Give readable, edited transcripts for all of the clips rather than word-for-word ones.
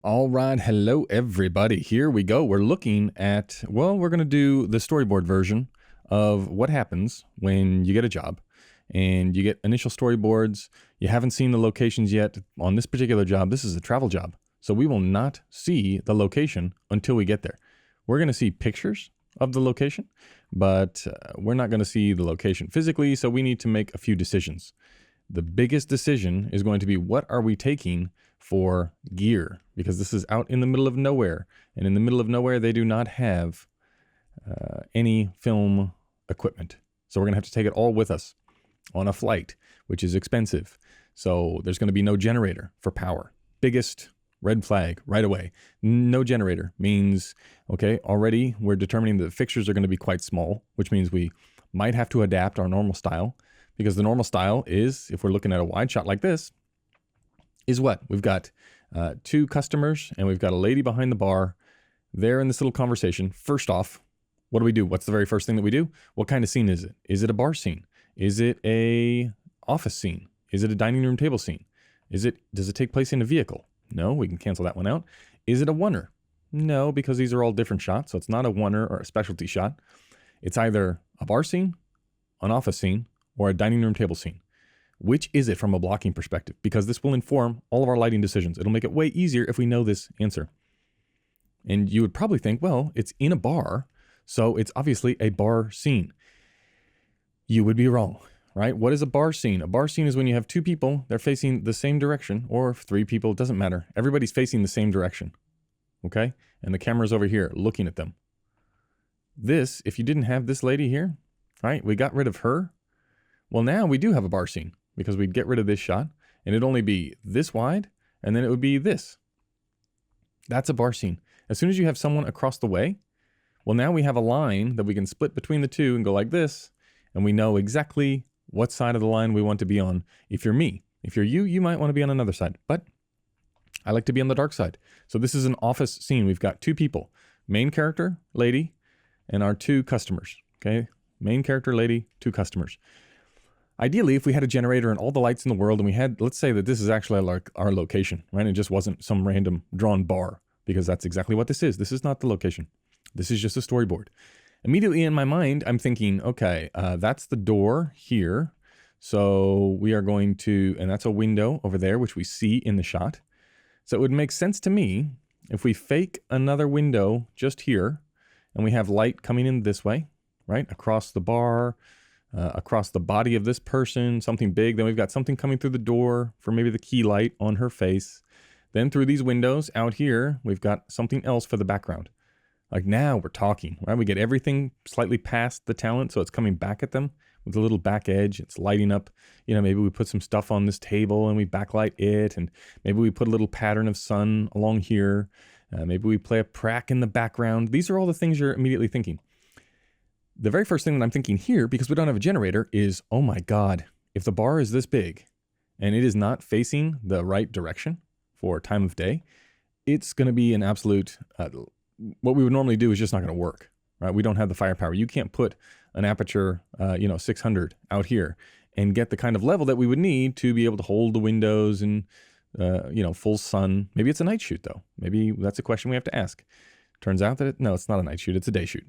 All right, hello everybody. Here we go. We're looking at, well, we're going to do the storyboard version of what happens when you get a job and you get initial storyboards. You haven't seen the locations yet on this particular job. This is a travel job, so we will not see the location until we get there. We're going to see pictures of the location, but we're not going to see the location physically, so we need to make a few decisions. The biggest decision is going to be, what are we taking for gear? Because this is out in the middle of nowhere. And in the middle of nowhere, they do not have any film equipment. So we're going to have to take it all with us on a flight, which is expensive. So there's going to be no generator for power. Biggest red flag right away. No generator means, okay, already we're determining that the fixtures are going to be quite small, which means we might have to adapt our normal style. Because the normal style is, if we're looking at a wide shot like this, is what? We've got two customers and we've got a lady behind the bar. They're in this little conversation. First off, what do we do? What's the very first thing that we do? What kind of scene is it? Is it a bar scene? Is it a office scene? Is it a dining room table scene? Does it take place in a vehicle? No, we can cancel that one out. Is it a oneer? No, because these are all different shots. So it's not a oneer or a specialty shot. It's either a bar scene, an office scene, or a dining room table scene. Which is it from a blocking perspective? Because this will inform all of our lighting decisions. It'll make it way easier if we know this answer. And you would probably think, well, it's in a bar, so it's obviously a bar scene. You would be wrong, right? What is a bar scene? A bar scene is when you have two people, they're facing the same direction, or three people, it doesn't matter. Everybody's facing the same direction, okay? And the camera's over here looking at them. This, if you didn't have this lady here, right, we got rid of her. Well, now we do have a bar scene because we'd get rid of this shot and it'd only be this wide and then it would be this. That's a bar scene. As soon as you have someone across the way, well, now we have a line that we can split between the two and go like this, and we know exactly what side of the line we want to be on. If you're me, if you're you, you might want to be on another side, but I like to be on the dark side. So this is an office scene. We've got two people, main character, lady, and our two customers, okay? Main character, lady, two customers. Ideally, if we had a generator and all the lights in the world and we had, let's say that this is actually like our location, right? It just wasn't some random drawn bar, because that's exactly what this is. This is not the location. This is just a storyboard. Immediately in my mind, I'm thinking, okay, that's the door here. So we are going to, and that's a window over there, which we see in the shot. So it would make sense to me if we fake another window just here and we have light coming in this way, right? Across the bar, across the body of this person, something big. Then we've got something coming through the door for maybe the key light on her face. Then through these windows out here, we've got something else for the background. Like now we're talking, right? We get everything slightly past the talent, so it's coming back at them with a little back edge. It's lighting up. You know, maybe we put some stuff on this table and we backlight it, and maybe we put a little pattern of sun along here. Maybe we play a prac in the background. These are all the things you're immediately thinking. The very first thing that I'm thinking here, because we don't have a generator, is, oh my God, if the bar is this big and it is not facing the right direction for time of day, it's going to be an absolute, what we would normally do is just not going to work, right? We don't have the firepower. You can't put an aperture, 600 out here and get the kind of level that we would need to be able to hold the windows and, full sun. Maybe it's a night shoot though. Maybe that's a question we have to ask. Turns out that, no, it's not a night shoot. It's a day shoot.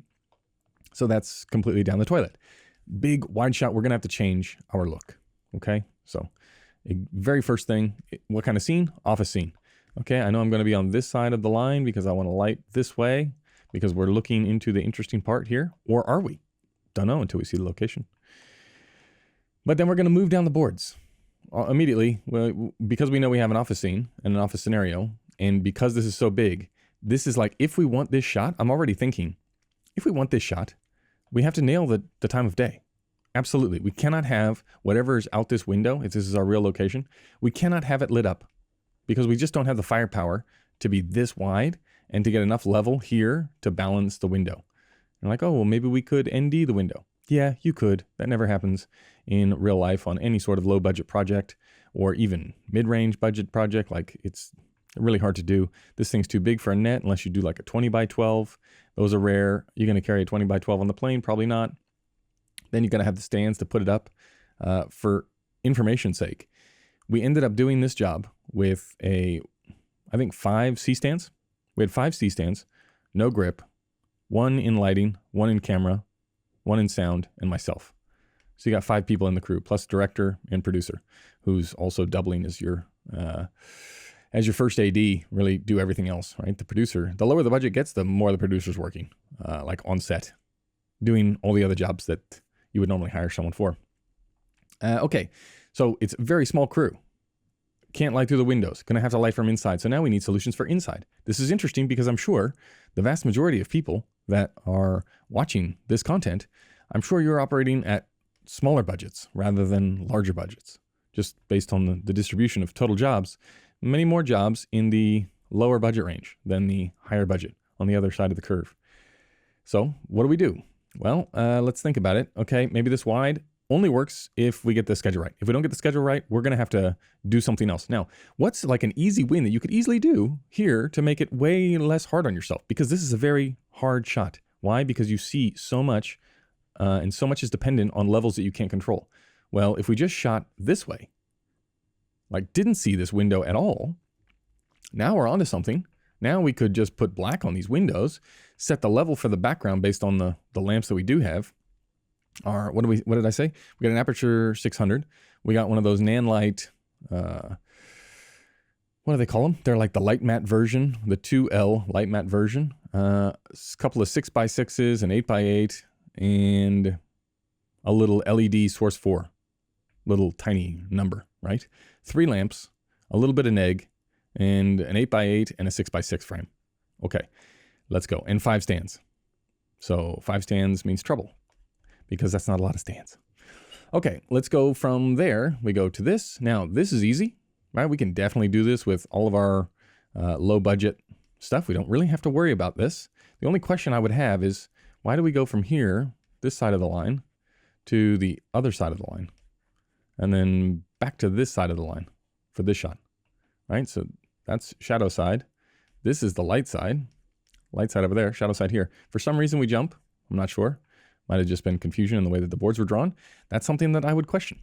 So that's completely down the toilet. Big wide shot, we're going to have to change our look. Okay. So very first thing, what kind of scene? Office scene. Okay. I know I'm going to be on this side of the line because I want to light this way because we're looking into the interesting part here. Or are we? Don't know until we see the location. But then we're going to move down the boards immediately, because we know we have an office scene and an office scenario. And because this is so big, this is like, if we want this shot, I'm already thinking, if we want this shot, we have to nail the time of day. Absolutely. We cannot have whatever is out this window, if this is our real location, we cannot have it lit up because we just don't have the firepower to be this wide and to get enough level here to balance the window. And like, oh, well, maybe we could ND the window. Yeah, you could. That never happens in real life on any sort of low budget project or even mid-range budget project. Like, it's really hard to do. This thing's too big for a net unless you do like a 20 by 12. Those are rare. You're going to carry a 20 by 12 on the plane? Probably not. Then you're going to have the stands to put it up. For information's sake, we ended up doing this job with a I think 5 C-stands. We had 5 C-stands, no grip, 1 in lighting, 1 in camera, 1 in sound, and myself. So you got 5 people in the crew, plus director and producer, who's also doubling as your first AD, really do everything else, right? The producer, the lower the budget gets, the more the producer's working, like on set, doing all the other jobs that you would normally hire someone for. Okay, so it's a very small crew. Can't light through the windows. Gonna have to light from inside. So now we need solutions for inside. This is interesting because I'm sure the vast majority of people that are watching this content, I'm sure you're operating at smaller budgets rather than larger budgets, just based on the distribution of total jobs. Many more jobs in the lower budget range than the higher budget on the other side of the curve. So what do we do? Well, let's think about it. Okay, maybe this wide only works if we get the schedule right. If we don't get the schedule right, we're going to have to do something else. Now, what's like an easy win that you could easily do here to make it way less hard on yourself? Because this is a very hard shot. Why? Because you see so much, and so much is dependent on levels that you can't control. Well, if we just shot this way, like didn't see this window at all, now we're onto something. Now we could just put black on these windows, set the level for the background based on the lamps that we do have. What did I say? We got an aperture 600. We got one of those Nanlite, what do they call them? They're like the light matte version, the 2L light matte version. A couple of 6x6s, an 8x8, and a little LED source 4, little tiny number, right? 3 lamps, a little bit of neg, and an 8x8 and a 6x6 frame. Okay, let's go. And 5 stands. So 5 stands means trouble, because that's not a lot of stands. Okay, let's go from there. We go to this. Now, this is easy, right? We can definitely do this with all of our low budget stuff. We don't really have to worry about this. The only question I would have is, why do we go from here, this side of the line, to the other side of the line, and then back to this side of the line for this shot, right? So that's shadow side. This is the light side over there, shadow side here. For some reason we jump, I'm not sure. Might have just been confusion in the way that the boards were drawn. That's something that I would question.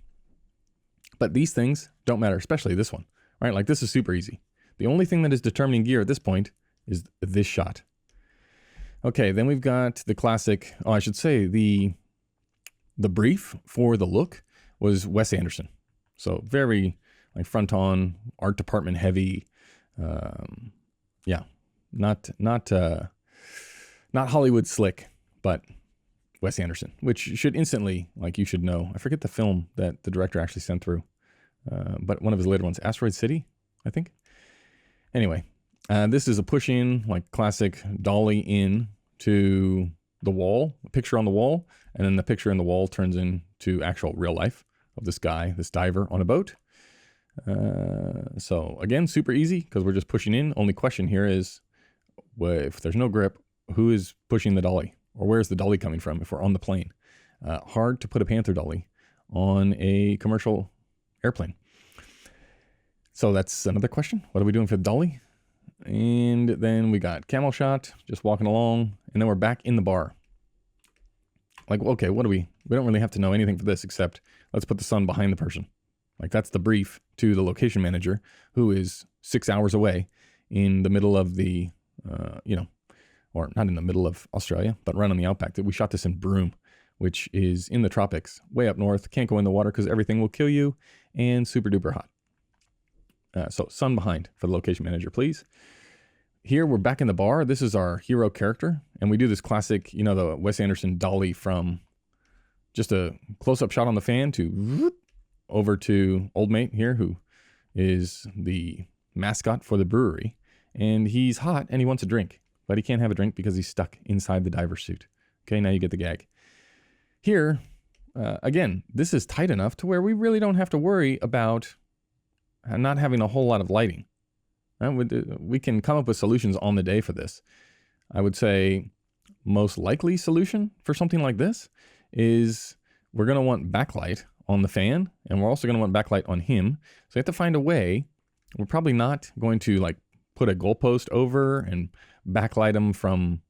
But these things don't matter, especially this one, right? Like this is super easy. The only thing that is determining gear at this point is this shot. Okay, then we've got the classic, I should say the brief for the look was Wes Anderson. So very like front on, art department heavy. Yeah, not Hollywood slick, but Wes Anderson, which should instantly, like you should know. I forget the film that the director actually sent through, but one of his later ones, Asteroid City, I think. Anyway, this is a push in, like classic dolly in to the wall, a picture on the wall, and then the picture in the wall turns into actual real life of this guy, this diver on a boat. So again, super easy because we're just pushing in. Only question here is, well, if there's no grip, who is pushing the dolly? Or where's the dolly coming from if we're on the plane? Hard to put a Panther dolly on a commercial airplane. So that's another question. What are we doing for the dolly? And then we got camel shot, just walking along. And then we're back in the bar. Like, okay, what do we don't really have to know anything for this except let's put the sun behind the person. Like that's the brief to the location manager who is 6 hours away in the middle of the, or not in the middle of Australia, but right on the outback. We shot this in Broome, which is in the tropics, way up north. Can't go in the water because everything will kill you, and super duper hot. So sun behind for the location manager, please. Here we're back in the bar. This is our hero character, and we do this classic, the Wes Anderson dolly from just a close-up shot on the fan to over to Old Mate here, who is the mascot for the brewery, and he's hot and he wants a drink. But he can't have a drink because he's stuck inside the diver suit. Okay, now you get the gag. Here, again, this is tight enough to where we really don't have to worry about not having a whole lot of lighting. We can come up with solutions on the day for this. I would say most likely solution for something like this is we're going to want backlight on the fan, and we're also going to want backlight on him. So we have to find a way. We're probably not going to like put a goalpost over and backlight them from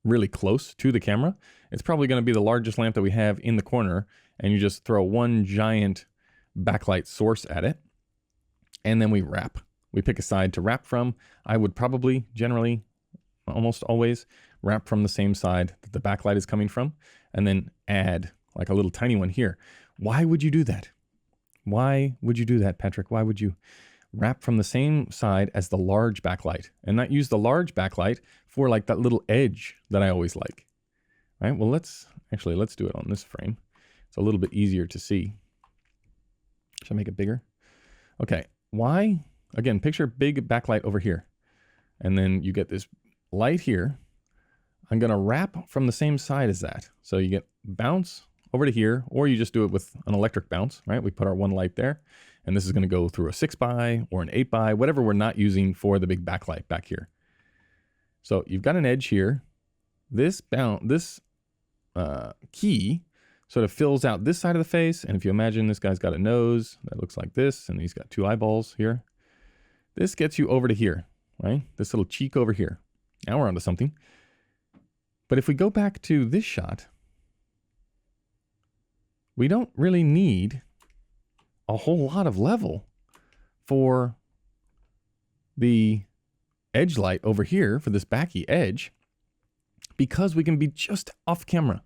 really close to the camera. It's probably going to be the largest lamp that we have in the corner, and you just throw one giant backlight source at it, and then we wrap We pick a side to wrap from. I would probably, generally, almost always, wrap from the same side that the backlight is coming from, and then add like a little tiny one here. Why would you do that? Why would you do that, Patrick? Why would you wrap from the same side as the large backlight and not use the large backlight for like that little edge that I always like? Right? Well, let's do it on this frame. It's a little bit easier to see. Should I make it bigger? Okay. Why? Again, picture big backlight over here. And then you get this light here. I'm going to wrap from the same side as that. So you get bounce over to here, or you just do it with an electric bounce, right? We put our one light there, and this is going to go through a 6x or an 8x, whatever we're not using for the big backlight back here. So you've got an edge here. This key sort of fills out this side of the face. And if you imagine this guy's got a nose that looks like this, and he's got two eyeballs here. This gets you over to here, right? This little cheek over here. Now we're onto something. But if we go back to this shot, we don't really need a whole lot of level for the edge light over here for this backy edge, because we can be just off camera.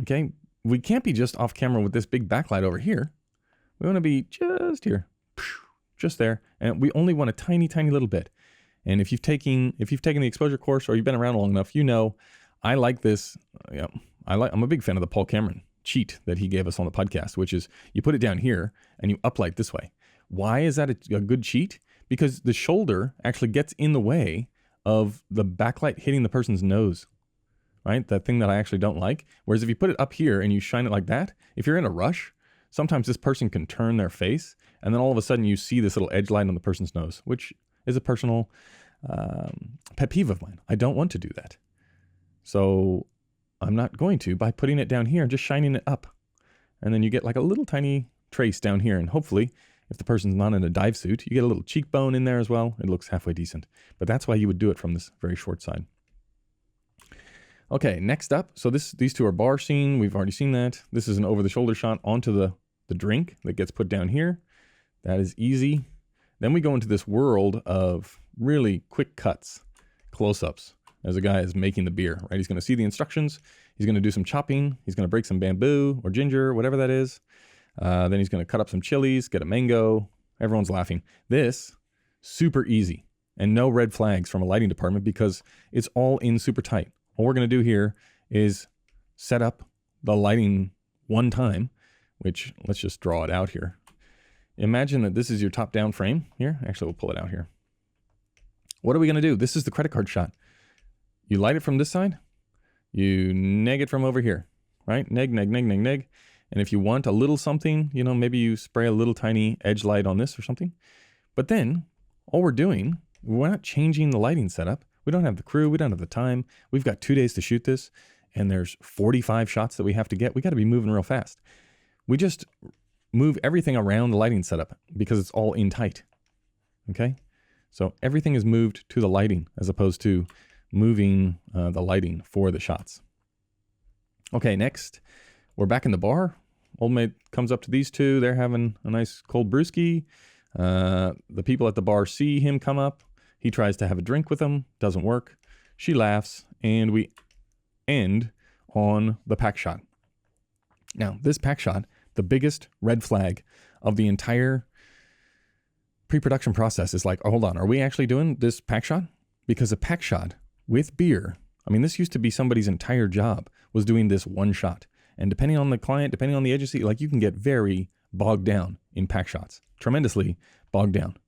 Okay, we can't be just off camera with this big backlight over here. We want to be just here, just there, and we only want a tiny, tiny little bit. And if you've taken the exposure course, or you've been around long enough, you know I like this. I'm a big fan of the Paul Cameron cheat that he gave us on the podcast, which is you put it down here and you uplight this way. Why is that a good cheat? Because the shoulder actually gets in the way of the backlight hitting the person's nose, right? That thing that I actually don't like. Whereas if you put it up here and you shine it like that, if you're in a rush, sometimes this person can turn their face, and then all of a sudden you see this little edge light on the person's nose, which is a personal pet peeve of mine. I don't want to do that. So I'm not going to by putting it down here and just shining it up. And then you get like a little tiny trace down here. And hopefully, if the person's not in a dive suit, you get a little cheekbone in there as well. It looks halfway decent. But that's why you would do it from this very short side. Okay, next up. So these two are bar scene. We've already seen that. This is an over-the-shoulder shot onto the drink that gets put down here. That is easy. Then we go into this world of really quick cuts, close-ups, as a guy is making the beer, right? He's going to see the instructions. He's going to do some chopping. He's going to break some bamboo or ginger, whatever that is. Then he's going to cut up some chilies, get a mango. Everyone's laughing. This, super easy, and no red flags from a lighting department because it's all in super tight. All we're going to do here is set up the lighting one time, which let's just draw it out here. Imagine that this is your top-down frame here. Actually, we'll pull it out here. What are we going to do? This is the credit card shot. You light it from this side. You neg it from over here, right? Neg, neg, neg, neg, neg. And if you want a little something, you know, maybe you spray a little tiny edge light on this or something. But then all we're doing, we're not changing the lighting setup. We don't have the crew. We don't have the time. We've got 2 days to shoot this. And there's 45 shots that we have to get. We got to be moving real fast. We just move everything around the lighting setup because it's all in tight. Okay? So everything is moved to the lighting as opposed to moving the lighting for the shots. Okay, next, we're back in the bar. Old mate comes up to these two. They're having a nice cold brewski. The people at the bar see him come up. He tries to have a drink with them. Doesn't work. She laughs, and we end on the pack shot. Now, this pack shot, the biggest red flag of the entire pre-production process is like, oh, hold on, are we actually doing this pack shot? Because a pack shot with beer, I mean, this used to be somebody's entire job was doing this one shot. And depending on the client, depending on the agency, like you can get very bogged down in pack shots, tremendously bogged down,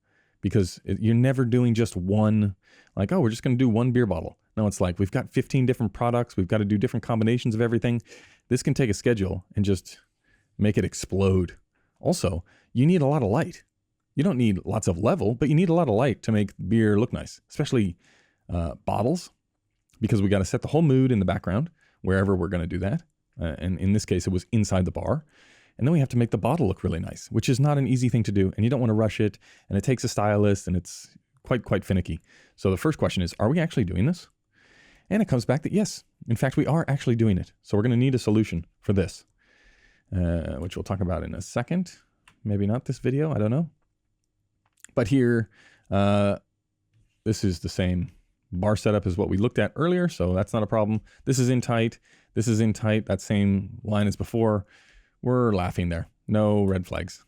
because you're never doing just one, like, oh, we're just going to do one beer bottle. No, it's like, we've got 15 different products. We've got to do different combinations of everything. This can take a schedule and just make it explode. Also, you need a lot of light. You don't need lots of level, but you need a lot of light to make beer look nice, especially bottles, because we got to set the whole mood in the background wherever we're going to do that. And in this case, it was inside the bar. And then we have to make the bottle look really nice, which is not an easy thing to do. And you don't want to rush it. And it takes a stylist, and it's quite finicky. So the first question is, are we actually doing this? And it comes back that yes, in fact, we are actually doing it. So we're going to need a solution for this, which we'll talk about in a second. Maybe not this video. I don't know. But here, this is the same bar setup as what we looked at earlier, so that's not a problem. This is in tight. This is in tight. That same line as before. We're laughing there. No red flags.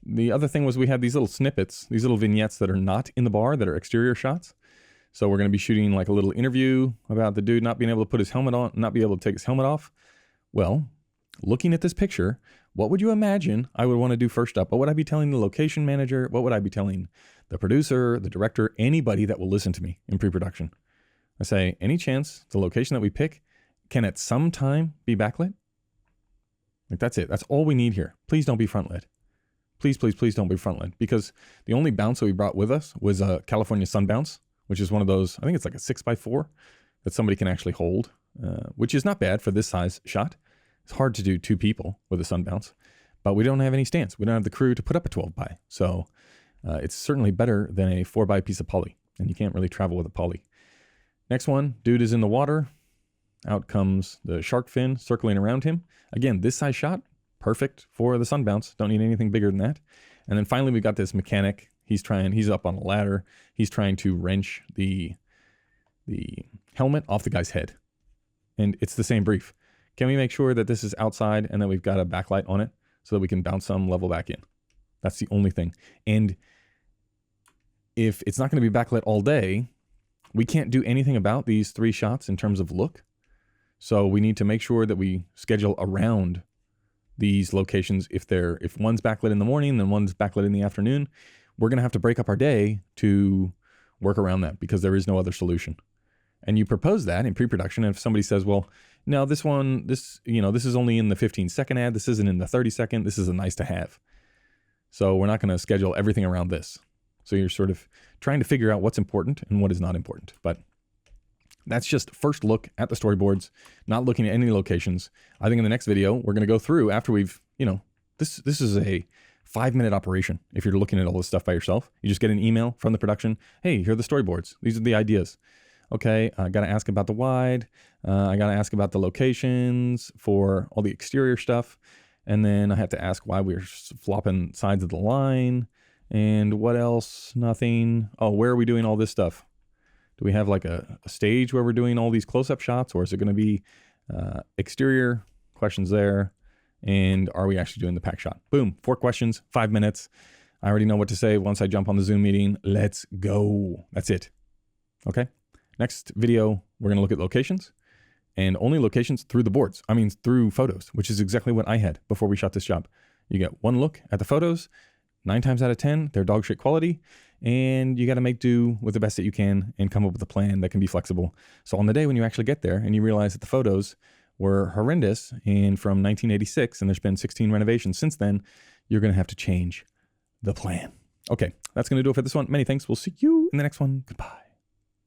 The other thing was we had these little snippets, these little vignettes that are not in the bar, that are exterior shots. So we're going to be shooting like a little interview about the dude not being able to put his helmet on, not be able to take his helmet off. Well, looking at this picture, what would you imagine I would want to do first up? What would I be telling the location manager? What would I be telling the producer, the director, anybody that will listen to me in pre-production? I say, any chance the location that we pick can at some time be backlit? Like, that's it. That's all we need here. Please don't be front lit. Please, please, please don't be front lit, because the only bounce that we brought with us was a California sun bounce, which is one of those, I think it's like a 6x4 that somebody can actually hold, which is not bad for this size shot. It's hard to do 2 people with a sun bounce, but we don't have any stands. We don't have the crew to put up a 12x. So it's certainly better than a 4x piece of poly, and you can't really travel with a poly. Next one, dude is in the water. Out comes the shark fin circling around him. Again, this size shot, perfect for the sun bounce. Don't need anything bigger than that. And then finally, we got this mechanic. He's up on a ladder. He's trying to wrench the helmet off the guy's head. And it's the same brief. Can we make sure that this is outside and that we've got a backlight on it so that we can bounce some level back in? That's the only thing. And if it's not going to be backlit all day, we can't do anything about these 3 shots in terms of look. So we need to make sure that we schedule around these locations. If one's backlit in the morning, then one's backlit in the afternoon, we're going to have to break up our day to work around that, because there is no other solution. And you propose that in pre-production. And if somebody says, well, no, this is only in the 15-second ad. This isn't in the 30-second. This is a nice to have. So we're not going to schedule everything around this. So you're sort of trying to figure out what's important and what is not important. But that's just first look at the storyboards, not looking at any locations. I think in the next video, we're going to go through after we've, this is a 5-minute operation. If you're looking at all this stuff by yourself, you just get an email from the production. Hey, here are the storyboards. These are the ideas. Okay, I got to ask about the wide. I got to ask about the locations for all the exterior stuff. And then I have to ask why we're flopping sides of the line. And what else? Nothing. Oh, where are we doing all this stuff? Do we have like a stage where we're doing all these close-up shots, or is it going to be exterior? Questions there. And are we actually doing the pack shot? Boom, 4 questions, 5 minutes. I already know what to say once I jump on the Zoom meeting. Let's go. That's it. Okay. Next video, we're going to look at locations, and only locations through the boards. I mean, through photos, which is exactly what I had before we shot this job. You get one look at the photos. 9 times out of 10, they're dog shit quality, and you got to make do with the best that you can and come up with a plan that can be flexible. So on the day when you actually get there and you realize that the photos were horrendous and from 1986, and there's been 16 renovations since then, you're going to have to change the plan. Okay, that's going to do it for this one. Many thanks. We'll see you in the next one. Goodbye.